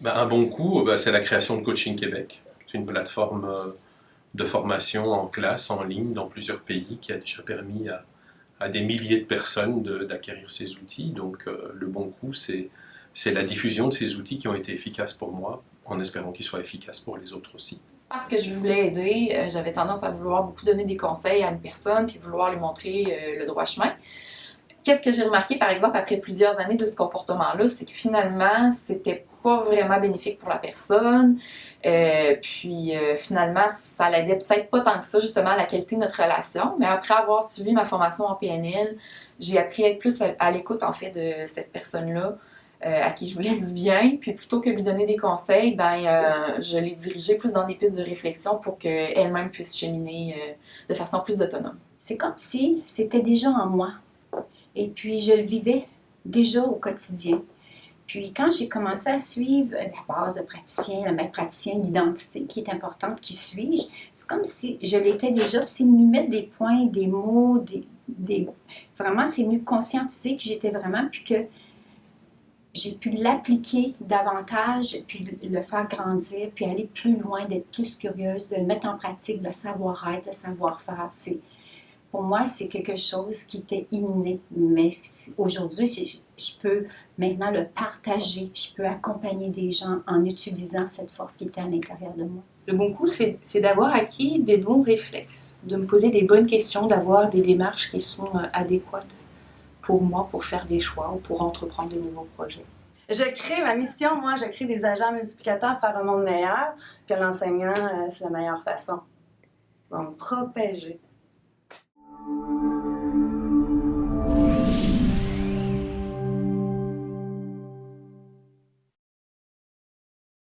Un bon coup, c'est la création de Coaching Québec. C'est une plateforme de formation en classe, en ligne, dans plusieurs pays, qui a déjà permis à des milliers de personnes d'acquérir ces outils. Donc le bon coup, c'est la diffusion de ces outils qui ont été efficaces pour moi, en espérant qu'ils soient efficaces pour les autres aussi. Parce que je voulais aider, j'avais tendance à vouloir beaucoup donner des conseils à une personne puis vouloir lui montrer le droit chemin. Qu'est-ce que j'ai remarqué, par exemple, après plusieurs années de ce comportement-là, c'est que finalement, c'était pas vraiment bénéfique pour la personne. Finalement, ça l'aidait peut-être pas tant que ça, justement, à la qualité de notre relation. Mais après avoir suivi ma formation en PNL, j'ai appris à être plus à l'écoute, en fait, de cette personne-là, à qui je voulais du bien. Puis plutôt que de lui donner des conseils, je l'ai dirigée plus dans des pistes de réflexion pour qu'elle-même puisse cheminer de façon plus autonome. C'est comme si c'était déjà en moi. Et puis, je le vivais déjà au quotidien. Puis, quand j'ai commencé à suivre la base de praticien, le maître praticien, l'identité qui est importante, qui suis-je, c'est comme si je l'étais déjà. Puis, c'est venu mettre des points, des mots, vraiment, c'est venu conscientiser que j'étais vraiment, puis que j'ai pu l'appliquer davantage, puis le faire grandir, puis aller plus loin, d'être plus curieuse, de le mettre en pratique, le savoir-être, le savoir-faire. Pour moi, c'est quelque chose qui était inné. Mais aujourd'hui, je peux maintenant le partager. Je peux accompagner des gens en utilisant cette force qui était à l'intérieur de moi. Le bon coup, c'est d'avoir acquis des bons réflexes, de me poser des bonnes questions, d'avoir des démarches qui sont adéquates pour moi, pour faire des choix ou pour entreprendre de nouveaux projets. Je crée ma mission, moi, je crée des agents multiplicateurs pour faire un monde meilleur. Puis l'enseignant, c'est la meilleure façon. On va me protéger.